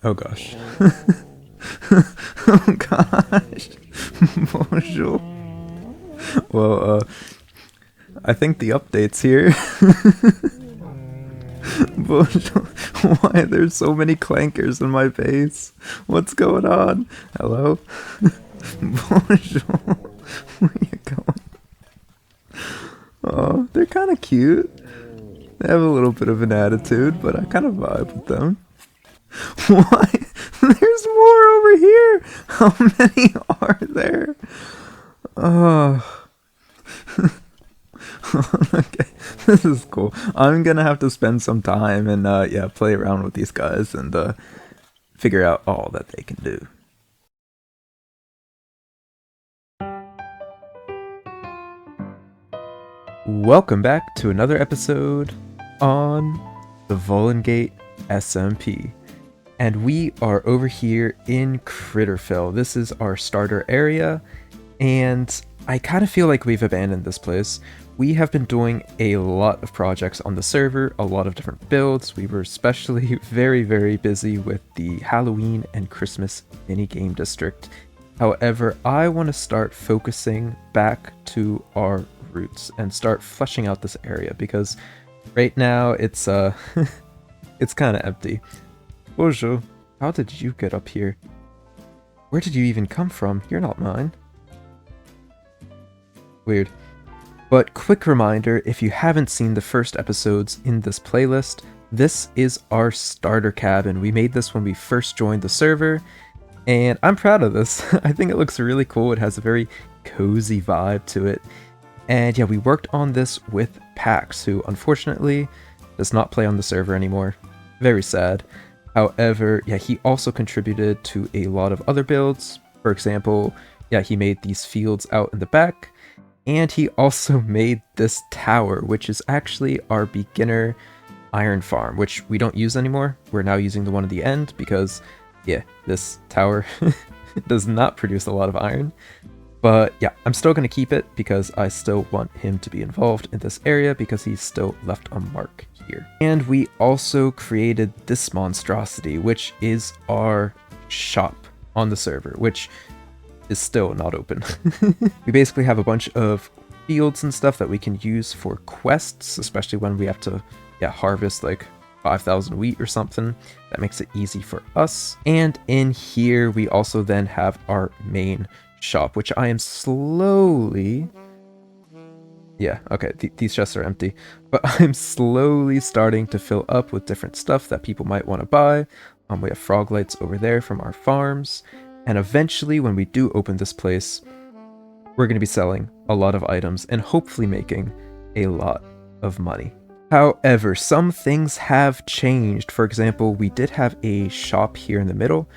Oh gosh. Oh gosh. Bonjour. Well, I think the update's here. Bonjour. Why there's so many clankers in my base? What's going on? Hello? Bonjour. Where you going? Oh, they're kind of cute. They have a little bit of an attitude, but I kind of vibe with them. Why? There's more over here! How many are there? Oh. Okay, this is cool. I'm gonna have to spend some time and, yeah, play around with these guys and, figure out all that they can do. Welcome back to another episode on the Vulengate SMP. And we are over here in Critterfell. This is our starter area, and I kind of feel like we've abandoned this place. We have been doing a lot of projects on the server, a lot of different builds. We were especially very busy with the Halloween and Christmas mini-game district. However, I want to start focusing back to our roots and start fleshing out this area, because right now it's it's kind of empty. Bonjour. How did you get up here? Where did you even come from? You're not mine. Weird. But quick reminder, if you haven't seen the first episodes in this playlist, this is our starter cabin. We made this when we first joined the server, and I'm proud of this. I think it looks really cool. It has a very cozy vibe to it. And yeah, we worked on this with Pax, who unfortunately does not play on the server anymore. Very sad. However, yeah, he also contributed to a lot of other builds. For example, yeah, he made these fields out in the back, and he also made this tower, which is actually our beginner iron farm, which we don't use anymore. We're now using the one at the end because, yeah, this tower does not produce a lot of iron. But yeah, I'm still going to keep it because I still want him to be involved in this area because he's still left a mark here. And we also created this monstrosity, which is our shop on the server, which is still not open. We basically have a bunch of fields and stuff that we can use for quests, especially when we have to harvest like 5,000 wheat or something. That makes it easy for us. And in here, we also then have our main shop, which I am slowly... Yeah, okay, these chests are empty, but I'm slowly starting to fill up with different stuff that people might want to buy. We have frog lights over there from our farms, and eventually when we do open this place, we're going to be selling a lot of items and hopefully making a lot of money. However, some things have changed. For example, we did have a shop here in the middle,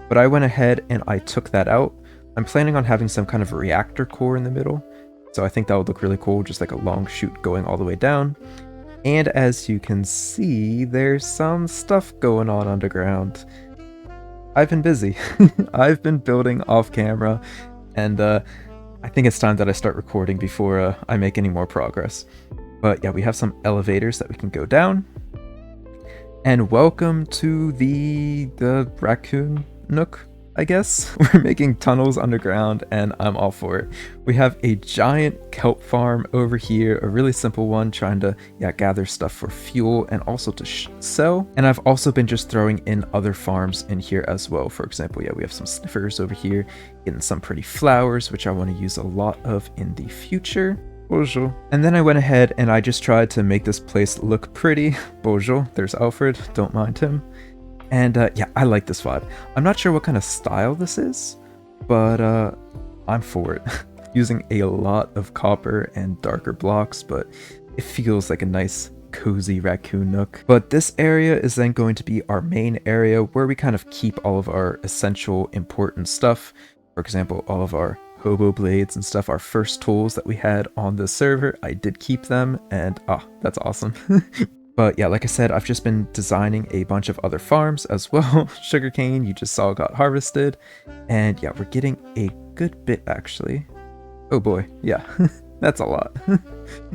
but I went ahead and I took that out. I'm planning on having some kind of reactor core in the middle, so I think that would look really cool, just like a long chute going all the way down. And as you can see, there's some stuff going on underground. I've been busy. I've been building off camera, and I think it's time that I start recording before I make any more progress. But yeah, we have some elevators that we can go down. And welcome to the raccoon nook, I guess. We're making tunnels underground, and I'm all for it. We have a giant kelp farm over here, a really simple one, trying to gather stuff for fuel and also to sell. And I've also been just throwing in other farms in here as well. For example, we have some sniffers over here, getting some pretty flowers, which I want to use a lot of in the future. Bonjour. And then I went ahead and I just tried to make this place look pretty. Bonjour, there's Alfred, don't mind him. And yeah, I like this vibe. I'm not sure what kind of style this is, but I'm for it. Using a lot of copper and darker blocks, but it feels like a nice cozy raccoon nook. But this area is then going to be our main area where we kind of keep all of our essential important stuff. For example, all of our hobo blades and stuff, our first tools that we had on the server, I did keep them, and that's awesome. But yeah, like I said, I've just been designing a bunch of other farms as well. Sugarcane, you just saw, got harvested. And yeah, we're getting a good bit actually. Oh boy, yeah, that's a lot.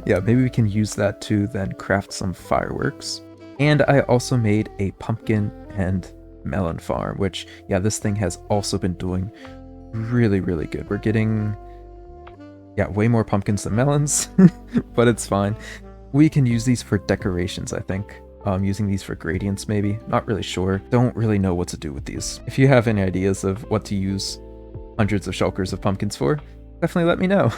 Yeah, maybe we can use that to then craft some fireworks. And I also made a pumpkin and melon farm, which, yeah, this thing has also been doing really, really good. We're getting, yeah, way more pumpkins than melons, but it's fine. We can use these for decorations, I think. Using these for gradients, maybe. Not really sure. Don't really know what to do with these. If you have any ideas of what to use hundreds of shulkers of pumpkins for, definitely let me know.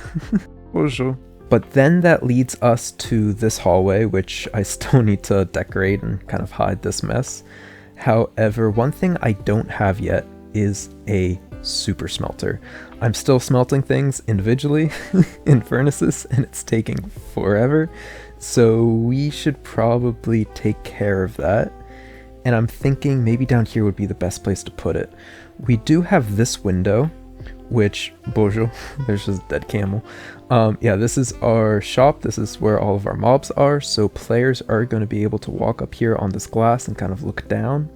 Bonjour. But then that leads us to this hallway, which I still need to decorate and kind of hide this mess. However, one thing I don't have yet is a super smelter. I'm still smelting things individually in furnaces, and it's taking forever. So we should probably take care of that. And I'm thinking maybe down here would be the best place to put it. We do have this window, which, bonjour, there's just a dead camel. Yeah, this is our shop. This is where all of our mobs are. So players are going to be able to walk up here on this glass and kind of look down.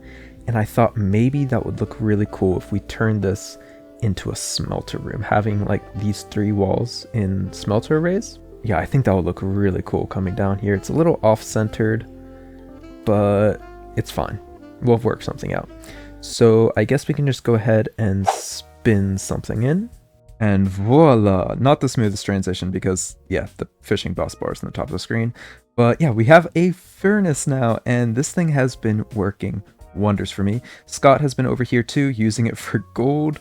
And I thought maybe that would look really cool if we turned this into a smelter room, having like these 3 walls in smelter arrays. Yeah, I think that would look really cool coming down here. It's a little off-centered, but it's fine. We'll work something out. So I guess we can just go ahead and spin something in. And voila! Not the smoothest transition because, yeah, the fishing boss bar is on the top of the screen. But yeah, we have a furnace now, and this thing has been working wonders for me. Scott has been over here too, using it for gold.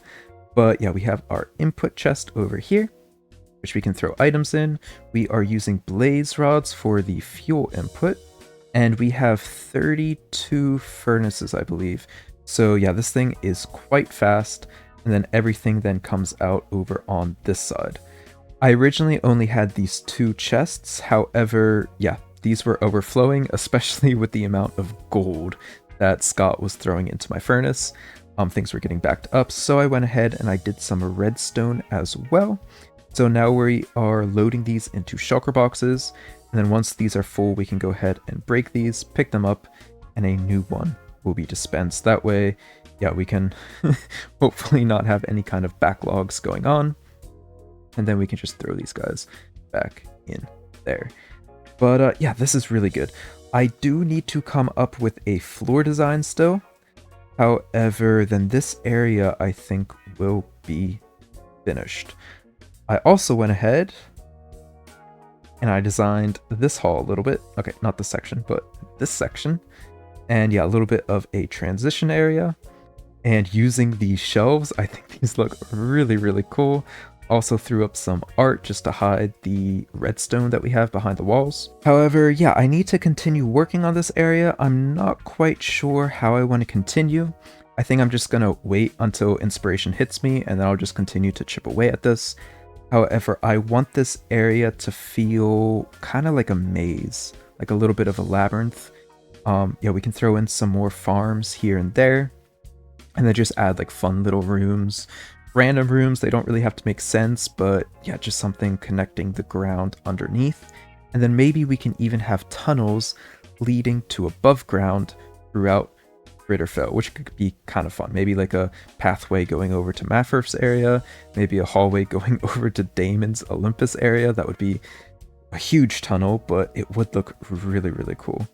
But yeah, we have our input chest over here, which we can throw items in. We are using blaze rods for the fuel input. And we have 32 furnaces, I believe. So yeah, this thing is quite fast. And then everything then comes out over on this side. I originally only had these 2 chests. However, yeah, these were overflowing, especially with the amount of gold that Scott was throwing into my furnace. Things were getting backed up. So I went ahead and I did some redstone as well. So now we are loading these into shulker boxes, and then once these are full, we can go ahead and break these, pick them up, and a new one will be dispensed. That way, yeah, we can hopefully not have any kind of backlogs going on, and then we can just throw these guys back in there. But yeah, this is really good. I do need to come up with a floor design still. However, then this area, I think, will be finished. I also went ahead and I designed this hall a little bit. Okay, not this section, but this section. And yeah, a little bit of a transition area. And using these shelves, I think these look really, really cool. Also threw up some art just to hide the redstone that we have behind the walls. However, yeah, I need to continue working on this area. I'm not quite sure how I want to continue. I think I'm just going to wait until inspiration hits me, and then I'll just continue to chip away at this. However, I want this area to feel kind of like a maze, like a little bit of a labyrinth. Yeah, we can throw in some more farms here and there, and then just add like fun little rooms. Random rooms, they don't really have to make sense, but yeah, just something connecting the ground underneath. And then maybe we can even have tunnels leading to above ground throughout Critterfell, which could be kind of fun. Maybe like a pathway going over to Mafurf's area, maybe a hallway going over to Damon's Olympus area. That would be a huge tunnel, but it would look really, really cool.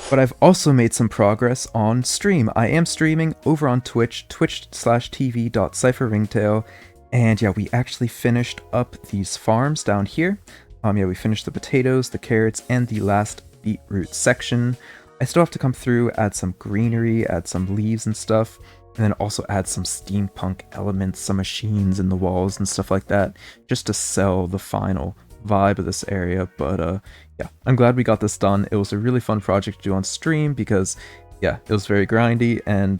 But I've also made some progress on stream. I am streaming over on Twitch, twitch.tv/cypherringtail, and yeah, we actually finished up these farms down here. Yeah, we finished the potatoes, the carrots, and the last beetroot section. I still have to come through, add some greenery, add some leaves and stuff, and then also add some steampunk elements, some machines in the walls and stuff like that, just to sell the final vibe of this area. But yeah, I'm glad we got this done. It was a really fun project to do on stream because, yeah, it was very grindy, and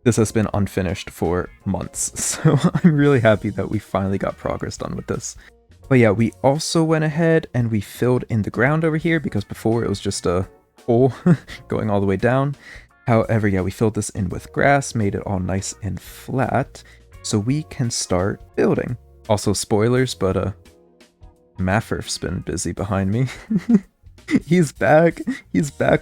this has been unfinished for months. So I'm really happy that we finally got progress done with this. But yeah, we also went ahead and we filled in the ground over here because before it was just a hole going all the way down. However, yeah, we filled this in with grass, made it all nice and flat, so we can start building. Also, spoilers, but Mafurf's been busy behind me. He's back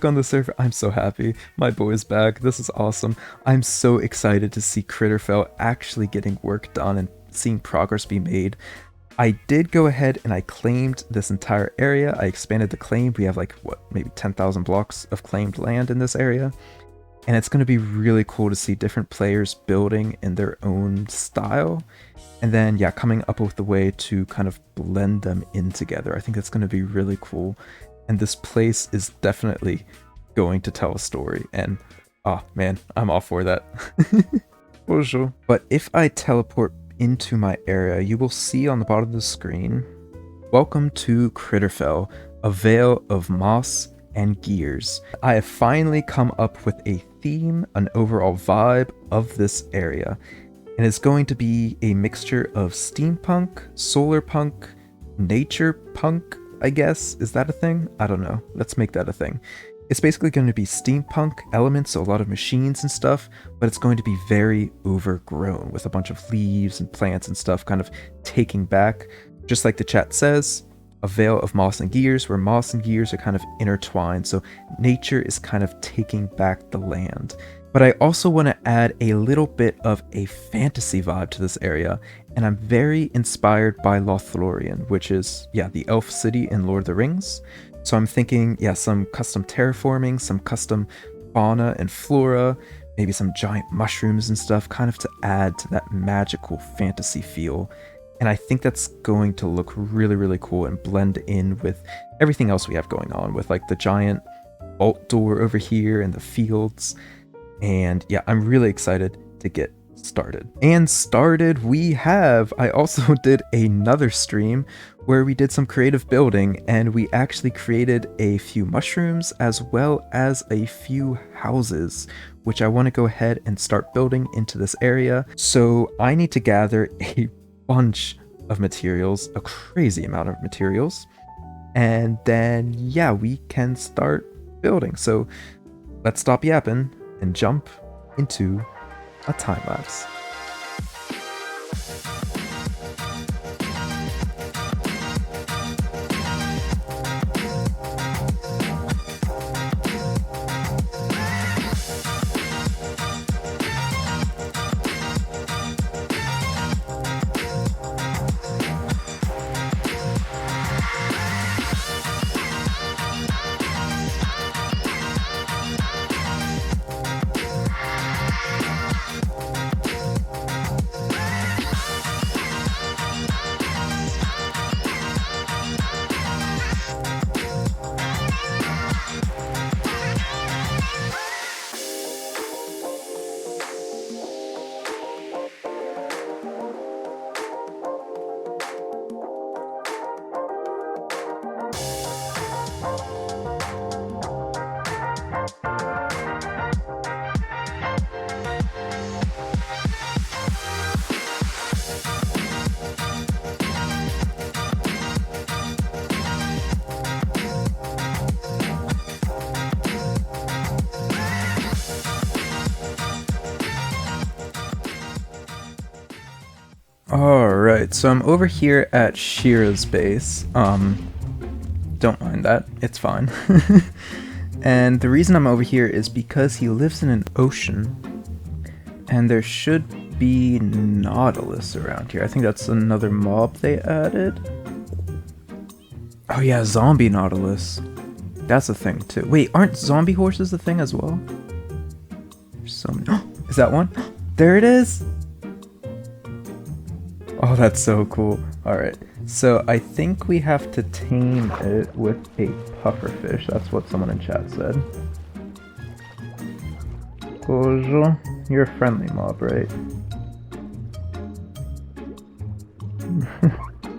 on the server. I'm so happy. My boy's back. This is awesome. I'm so excited to see Critterfell actually getting work done and seeing progress be made. I did go ahead and I claimed this entire area. I expanded the claim. We have like, what, maybe 10,000 blocks of claimed land in this area. and it's going to be really cool to see different players building in their own style, and then yeah, coming up with a way to kind of blend them in together. I think that's going to be really cool, and this place is definitely going to tell a story, and oh man, I'm all for that. Bonjour. But if I teleport into my area, you will see on the bottom of the screen, welcome to Critterfell, a vale of moss and gears. I have finally come up with a theme, an overall vibe of this area, and it's going to be a mixture of steampunk, solar punk, nature punk, I guess. Is that a thing? I don't know. Let's make that a thing. It's basically going to be steampunk elements, so a lot of machines and stuff, but it's going to be very overgrown with a bunch of leaves and plants and stuff kind of taking back, just like the chat says, a veil of moss and gears, where moss and gears are kind of intertwined, so nature is kind of taking back the land. But I also want to add a little bit of a fantasy vibe to this area, and I'm very inspired by Lothlorien, which is, yeah, the elf city in Lord of the Rings. So I'm thinking, yeah, some custom terraforming, some custom fauna and flora, maybe some giant mushrooms and stuff, kind of to add to that magical fantasy feel. And I think that's going to look really, really cool and blend in with everything else we have going on, with like the giant vault door over here and the fields. And yeah, I'm really excited to get started. And started we have. I also did another stream where we did some creative building, and we actually created a few mushrooms as well as a few houses, which I want to go ahead and start building into this area. So I need to gather a bunch of materials, a crazy amount of materials, and then yeah, we can start building. So let's stop yapping and jump into a time lapse. Alright, so I'm over here at Shira's base. Don't mind that, it's fine. And the reason I'm over here is because he lives in an ocean, and there should be Nautilus around here. I think that's another mob they added. Oh yeah, zombie Nautilus. That's a thing too. Wait, aren't zombie horses a thing as well? There's so many. Is that one? There it is! Oh, that's so cool. Alright, so I think we have to tame it with a pufferfish. That's what someone in chat said. Bonjour. You're a friendly mob, right?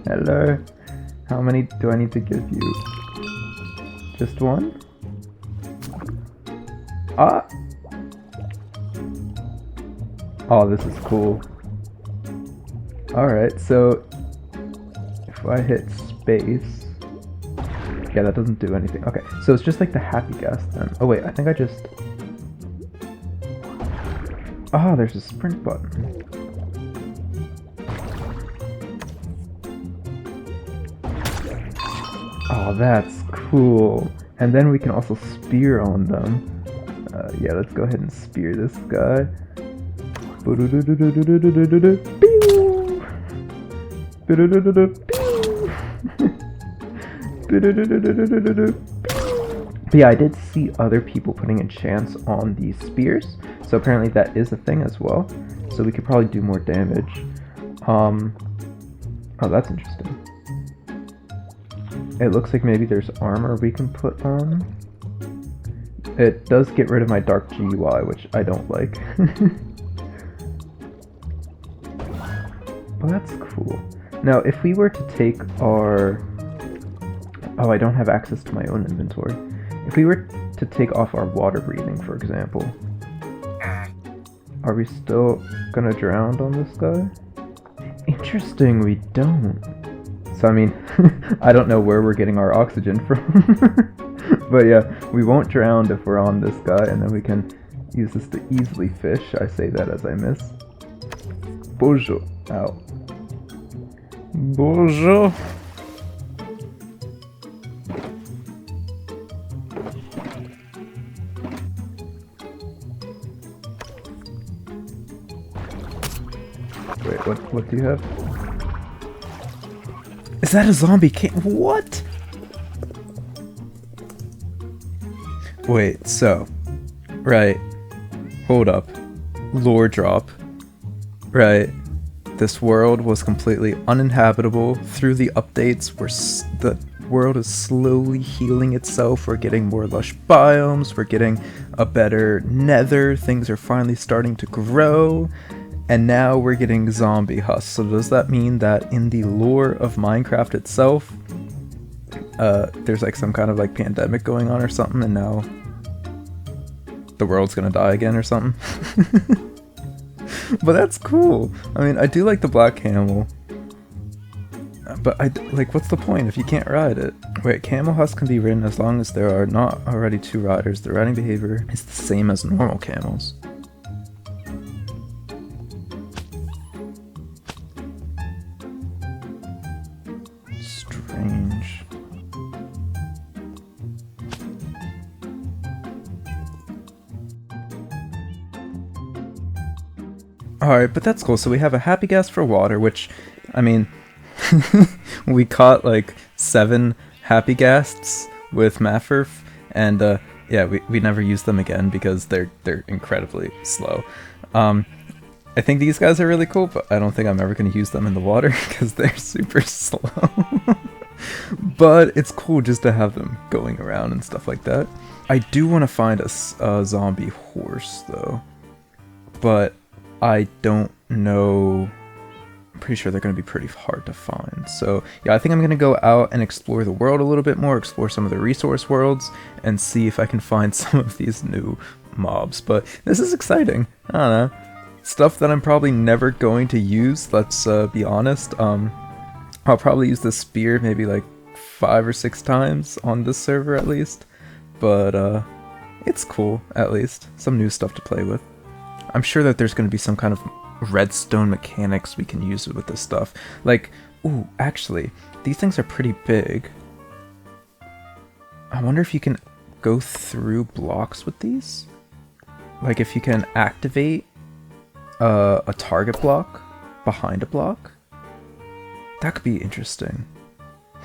Hello. How many do I need to give you? Just one? Ah! Oh, this is cool. Alright, so if I hit space, yeah, that doesn't do anything. Okay, so it's just like the happy gas then. Oh wait, I think I just... Ah, there's a sprint button. Oh, that's cool. And then we can also spear on them. Yeah, let's go ahead and spear this guy. But yeah, I did see other people putting enchants on these spears, so apparently that is a thing as well. So we could probably do more damage. Oh, that's interesting. It looks like maybe there's armor we can put on. It does get rid of my dark GUI, which I don't like. But that's cool. Now, if we were to take our... Oh, I don't have access to my own inventory. If we were to take off our water breathing, for example, are we still gonna drown on this guy? Interesting, we don't. So, I mean, I don't know where we're getting our oxygen from. But yeah, we won't drown if we're on this guy, and then we can use this to easily fish. I say that as I miss. Bonjour. Ow. Bonjour. Wait, what do you have? Is that a zombie what? Wait, so, right, hold up, lore drop, right, this world was completely uninhabitable. Through the updates, the world is slowly healing itself. We're getting more lush biomes, we're getting a better nether, things are finally starting to grow, and now we're getting zombie husks. So does that mean that in the lore of Minecraft itself, there's like some kind of like pandemic going on or something, and now the world's gonna die again or something? But that's cool. I mean, I do like the black camel, but like, what's the point if you can't ride it? Wait, camel husks can be ridden as long as there are not already two riders. The riding behavior is the same as normal camels. Strange. Alright, but that's cool. So we have a happy gas for water, which, I mean, we caught like 7 happy ghasts with Mafurf, and yeah, we never used them again because they're incredibly slow. I think these guys are really cool, but I don't think I'm ever going to use them in the water because they're super slow. But it's cool just to have them going around and stuff like that. I do want to find a zombie horse though, but I don't know. I'm pretty sure they're going to be pretty hard to find. So yeah, I think I'm going to go out and explore the world a little bit more, explore some of the resource worlds, and see if I can find some of these new mobs. But this is exciting. I don't know. Stuff that I'm probably never going to use, let's be honest. I'll probably use the spear maybe like 5 or 6 times on this server at least. But it's cool, at least. Some new stuff to play with. I'm sure that there's going to be some kind of redstone mechanics we can use with this stuff. Like, ooh, actually, these things are pretty big. I wonder if you can go through blocks with these? Like if you can activate a target block behind a block? That could be interesting.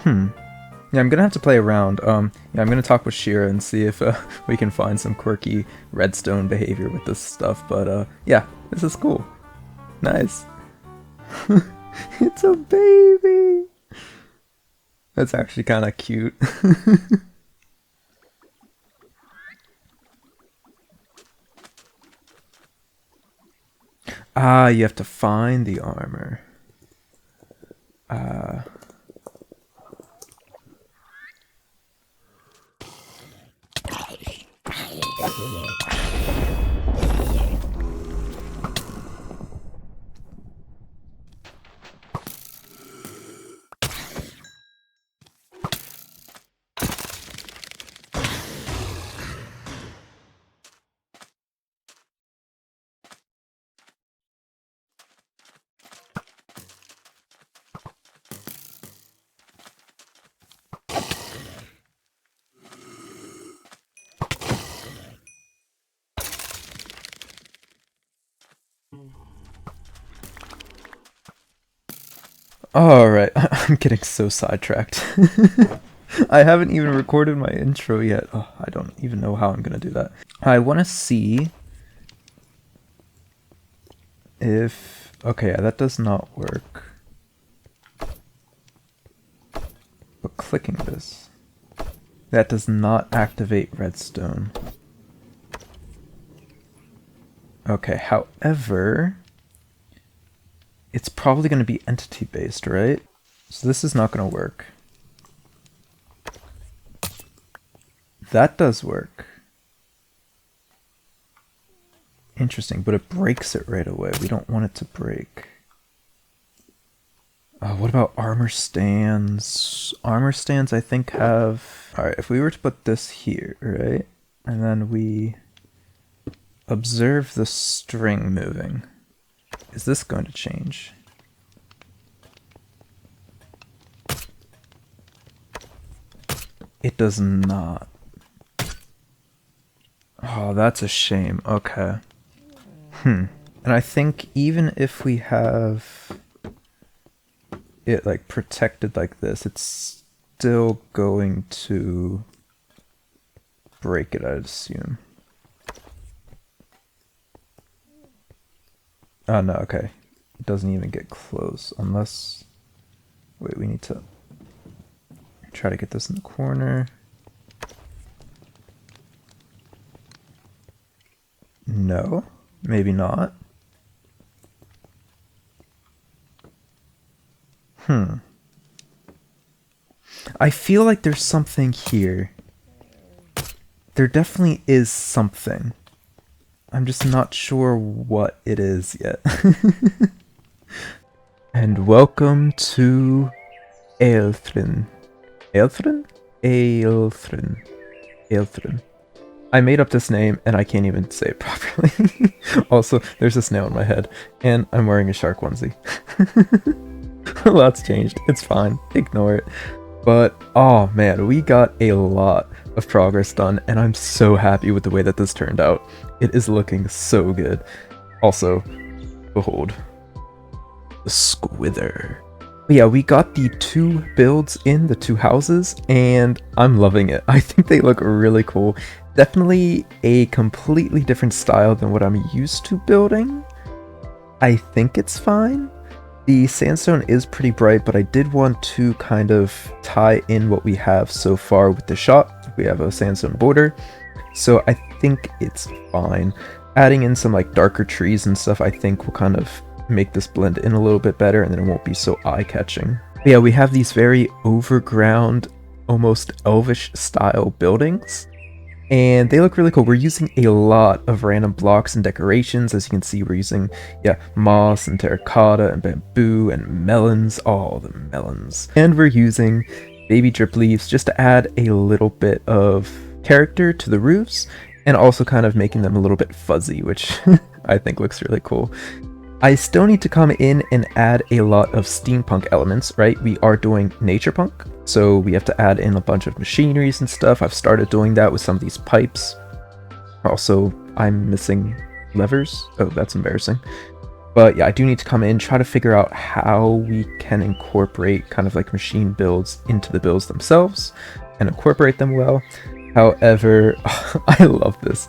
Yeah, I'm gonna have to play around. Yeah, I'm gonna talk with Shira and see if we can find some quirky redstone behavior with this stuff. But yeah, this is cool. Nice. It's a baby. That's actually kind of cute. Ah, you have to find the armor. Alright, I'm getting so sidetracked. I haven't even recorded my intro yet. Oh, I don't even know how I'm gonna do that. I want to see if... Okay, yeah, that does not work. But clicking this, that does not activate redstone. Okay, however, it's probably going to be entity based, right? So this is not going to work. That does work. Interesting, but it breaks it right away. We don't want it to break. What about armor stands? Armor stands, I think, have... Alright, if we were to put this here, right? And then we observe the string moving. Is this going to change? It does not. Oh, that's a shame. Okay. And I think even if we have it like protected like this, it's still going to break it, I'd assume. Oh no, okay. It doesn't even get close unless... Wait, we need to try to get this in the corner. No, maybe not. I feel like there's something here. There definitely is something. I'm just not sure what it is yet. And welcome to Aelthryn. Aelthryn? Aelthryn. Aelthryn. I made up this name and I can't even say it properly. Also, there's a snail in my head and I'm wearing a shark onesie. A lot's changed. It's fine. Ignore it. But, oh man, we got a lot of progress done, and I'm so happy with the way that this turned out. It is looking so good. Also, behold, the Squither. But yeah, we got the 2 builds in the 2 houses, and I'm loving it. I think they look really cool. Definitely a completely different style than what I'm used to building. I think it's fine. The sandstone is pretty bright, but I did want to kind of tie in what we have so far with the shop. We have a sandstone border, so I think it's fine. Adding in some like darker trees and stuff I think will kind of make this blend in a little bit better, and then it won't be so eye-catching. Yeah, we have these very overground, almost elvish style buildings. And they look really cool. We're using a lot of random blocks and decorations. As you can see, we're using, moss and terracotta and bamboo and melons. All the melons. And we're using baby drip leaves just to add a little bit of character to the roofs and also kind of making them a little bit fuzzy, which I think looks really cool. I still need to come in and add a lot of steampunk elements, right? We are doing nature punk, so we have to add in a bunch of machineries and stuff. I've started doing that with some of these pipes. Also, I'm missing levers. Oh, that's embarrassing. But yeah, I do need to come in, try to figure out how we can incorporate kind of like machine builds into the builds themselves and incorporate them well. However, I love this.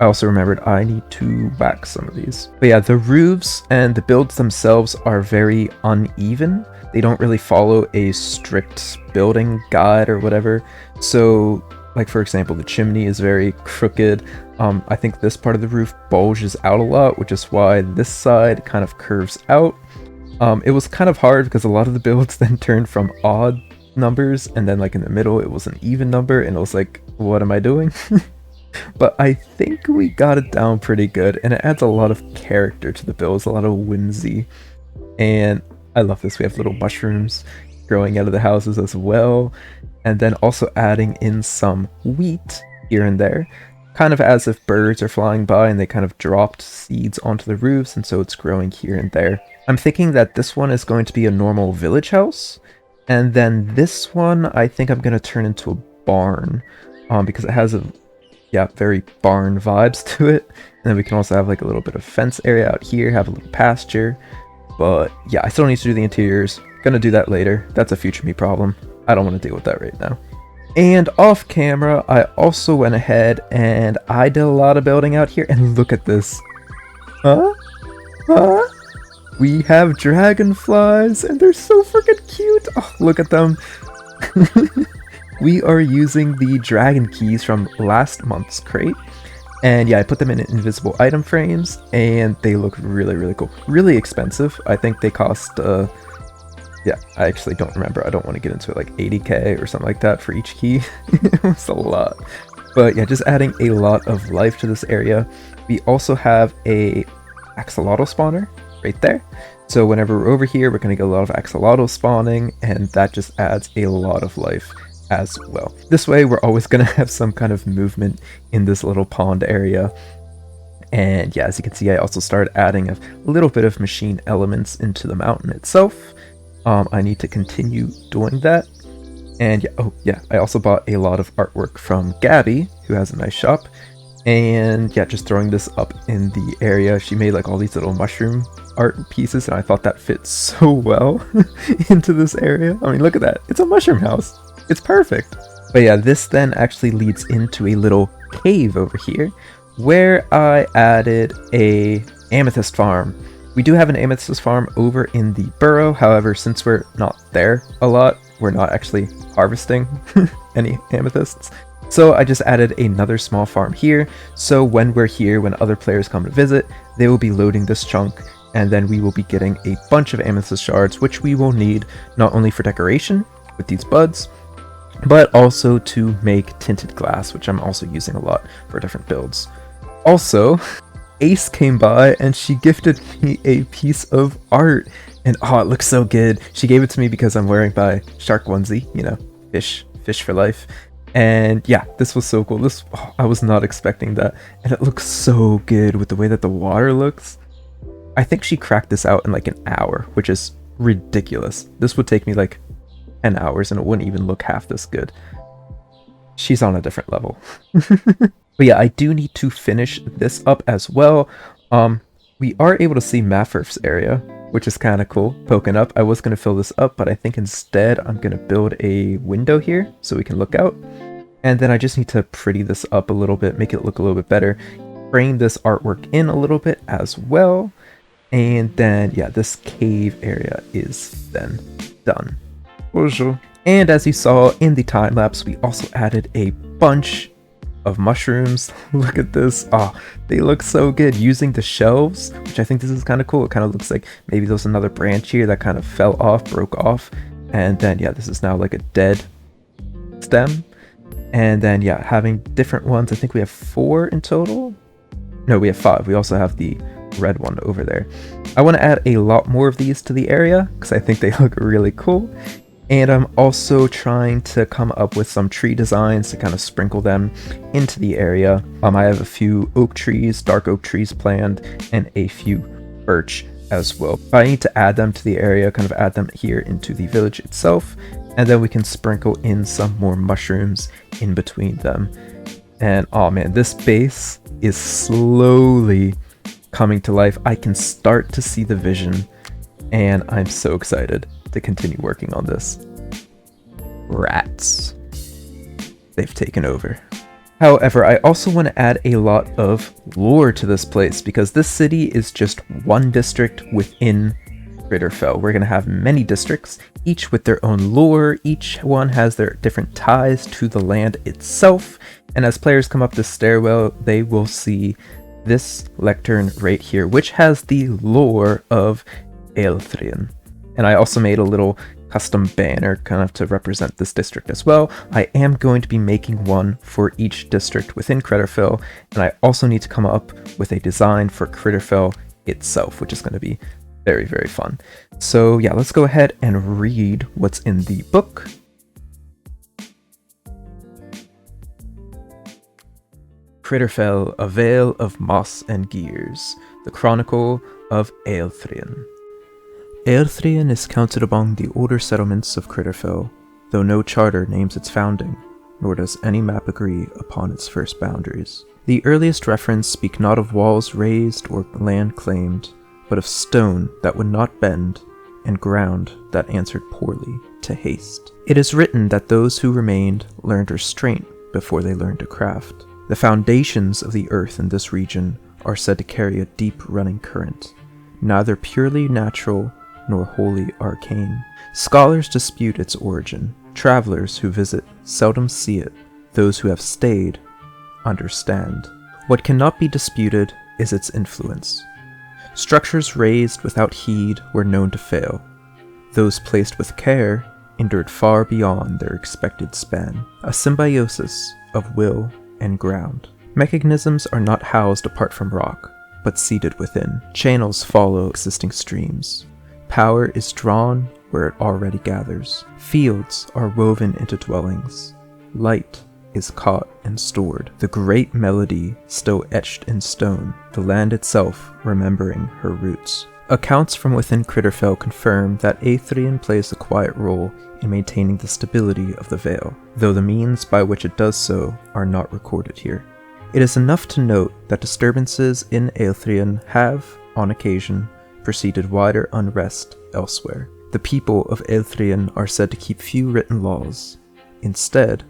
I also remembered I need to back some of these. But yeah, the roofs and the builds themselves are very uneven. They don't really follow a strict building guide or whatever. So, like for example, the chimney is very crooked. I think this part of the roof bulges out a lot, which is why this side kind of curves out. It was kind of hard because a lot of the builds then turned from odd numbers, and then like in the middle it was an even number, and it was like, what am I doing? But I think we got it down pretty good, and it adds a lot of character to the builds, a lot of whimsy, and I love this. We have little mushrooms growing out of the houses as well, and then also adding in some wheat here and there, kind of as if birds are flying by and they kind of dropped seeds onto the roofs, and so it's growing here and there. I'm thinking that this one is going to be a normal village house, and then this one I think I'm going to turn into a barn, because it has a very barn vibes to it. And then we can also have like a little bit of fence area out here, have a little pasture. But yeah, I still need to do the interiors. Gonna do that later. That's a future me problem. I don't want to deal with that right now. And off camera, I also went ahead and I did a lot of building out here, and look at this. Huh? Huh? We have dragonflies, and they're so freaking cute. Oh, look at them. We are using the dragon keys from last month's crate. And yeah, I put them in invisible item frames, and they look really, really cool. Really expensive. I think they cost, yeah, I actually don't remember. I don't want to get into it, like 80k or something like that for each key. It was a lot. But yeah, just adding a lot of life to this area. We also have a axolotl spawner right there. So whenever we're over here, we're going to get a lot of axolotl spawning, and that just adds a lot of life as well. This way, we're always going to have some kind of movement in this little pond area. And yeah, as you can see, I also started adding a little bit of machine elements into the mountain itself. I need to continue doing that. And yeah, oh yeah, I also bought a lot of artwork from Gabby, who has a nice shop. And yeah, just throwing this up in the area. She made like all these little mushroom art pieces, and I thought that fits so well into this area. I mean, look at that. It's a mushroom house. It's perfect. But yeah, this then actually leads into a little cave over here where I added a amethyst farm. We do have an amethyst farm over in the burrow. However, since we're not there a lot, we're not actually harvesting any amethysts. So I just added another small farm here. So when we're here, when other players come to visit, they will be loading this chunk, and then we will be getting a bunch of amethyst shards, which we will need not only for decoration with these buds, but also to make tinted glass, which I'm also using a lot for different builds. Also, Ace came by and she gifted me a piece of art, and oh, it looks so good. She gave it to me because I'm wearing my shark onesie, you know, fish for life. And yeah, this was so cool. This, oh, I was not expecting that, and it looks so good with the way that the water looks. I think she cracked this out in like an hour, which is ridiculous. This would take me like 10 hours and it wouldn't even look half this good. She's on a different level. But yeah, I do need to finish this up as well. We are able to see Mafurf's area, which is kind of cool, poking up. I was going to fill this up, but I think instead I'm going to build a window here so we can look out. And then I just need to pretty this up a little bit, make it look a little bit better, frame this artwork in a little bit as well. And then, yeah, this cave area is then done. Bonjour. And as you saw in the time lapse, we also added a bunch of mushrooms. Look at this. Oh, they look so good using the shelves, which I think this is kind of cool. It kind of looks like maybe there's another branch here that kind of fell off, broke off. And then, yeah, this is now like a dead stem. And then, yeah, having different ones. I think we have 4 in total. No, we have 5. We also have the red one over there. I want to add a lot more of these to the area because I think they look really cool. And I'm also trying to come up with some tree designs to kind of sprinkle them into the area. I have a few oak trees, dark oak trees planned, and a few birch as well. But I need to add them to the area, kind of add them here into the village itself, and then we can sprinkle in some more mushrooms in between them. And oh man, this base is slowly coming to life. I can start to see the vision, and I'm so excited to continue working on this. Rats. They've taken over. However, I also want to add a lot of lore to this place because this city is just one district within Critterfell. We're going to have many districts, each with their own lore. Each one has their different ties to the land itself. And as players come up this stairwell, they will see this lectern right here, which has the lore of Aelthryn. And I also made a little custom banner kind of to represent this district as well. I am going to be making one for each district within Critterfell, and I also need to come up with a design for Critterfell itself, which is going to be very, very fun. So yeah, let's go ahead and read what's in the book. Critterfell, a Vale of Moss and Gears, the Chronicle of Aelthryn. Aelthryn is counted among the older settlements of Critterfell, though no charter names its founding, nor does any map agree upon its first boundaries. The earliest reference speak not of walls raised or land claimed, but of stone that would not bend, and ground that answered poorly to haste. It is written that those who remained learned restraint before they learned to craft. The foundations of the earth in this region are said to carry a deep running current, neither purely natural nor wholly arcane. Scholars dispute its origin. Travelers who visit seldom see it. Those who have stayed understand. What cannot be disputed is its influence. Structures raised without heed were known to fail. Those placed with care endured far beyond their expected span. A symbiosis of will and ground. Mechanisms are not housed apart from rock, but seated within. Channels follow existing streams. Power is drawn where it already gathers. Fields are woven into dwellings. Light is caught and stored. The great melody still etched in stone, the land itself remembering her roots. Accounts from within Critterfell confirm that Aelthryn plays a quiet role in maintaining the stability of the Vale, though the means by which it does so are not recorded here. It is enough to note that disturbances in Aelthryn have, on occasion, preceded wider unrest elsewhere. The people of Aelthryn are said to keep few written laws. Instead,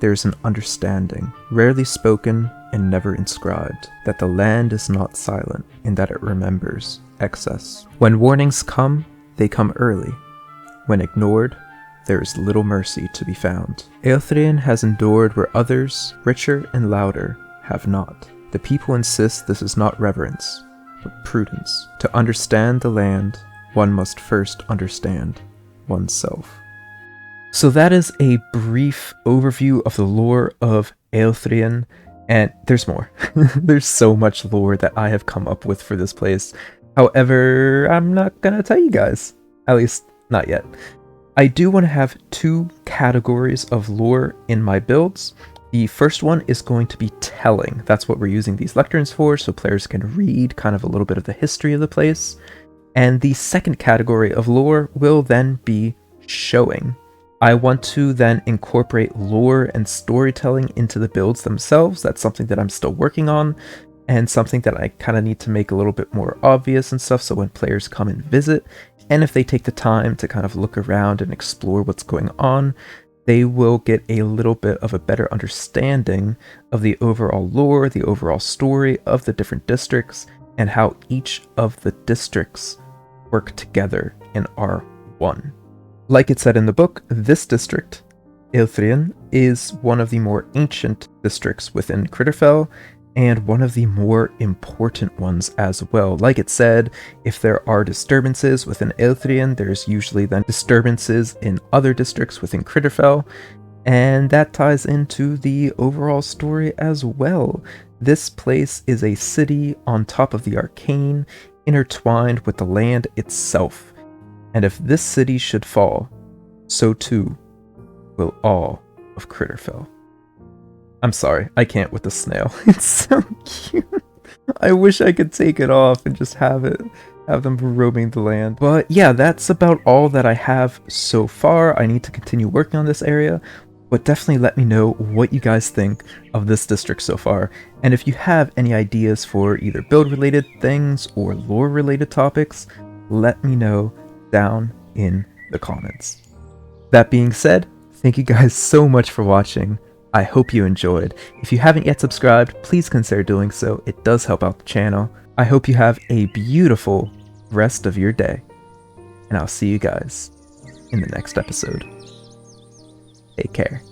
there is an understanding, rarely spoken and never inscribed, that the land is not silent and that it remembers excess. When warnings come, they come early. When ignored, there is little mercy to be found. Aelthryn has endured where others, richer and louder, have not. The people insist this is not reverence, but prudence. To understand the land, one must first understand oneself. So that is a brief overview of the lore of Aelthryn, and there's more. There's so much lore that I have come up with for this place. However, I'm not gonna tell you guys. At least, not yet. I do want to have 2 categories of lore in my builds. The first one is going to be telling. That's what we're using these lecterns for, so players can read kind of a little bit of the history of the place. And the second category of lore will then be showing. I want to then incorporate lore and storytelling into the builds themselves. That's something that I'm still working on, and something that I kind of need to make a little bit more obvious and stuff, so when players come and visit, and if they take the time to kind of look around and explore what's going on, they will get a little bit of a better understanding of the overall lore, the overall story of the different districts, and how each of the districts work together in R1. Like it said in the book, this district, Aelthryn, is one of the more ancient districts within Critterfell, and one of the more important ones as well. Like it said, if there are disturbances within Aelthryn, there's usually then disturbances in other districts within Critterfell, and that ties into the overall story as well. This place is a city on top of the arcane, intertwined with the land itself. And if this city should fall, so too will all of Critterfell. I'm sorry, I can't with the snail. It's so cute. I wish I could take it off and just have them roaming the land. But yeah, that's about all that I have so far. I need to continue working on this area, but definitely let me know what you guys think of this district so far. And if you have any ideas for either build-related things or lore-related topics, let me know down in the comments. That being said, thank you guys so much for watching. I hope you enjoyed. If you haven't yet subscribed, please consider doing so. It does help out the channel. I hope you have a beautiful rest of your day, and I'll see you guys in the next episode. Take care.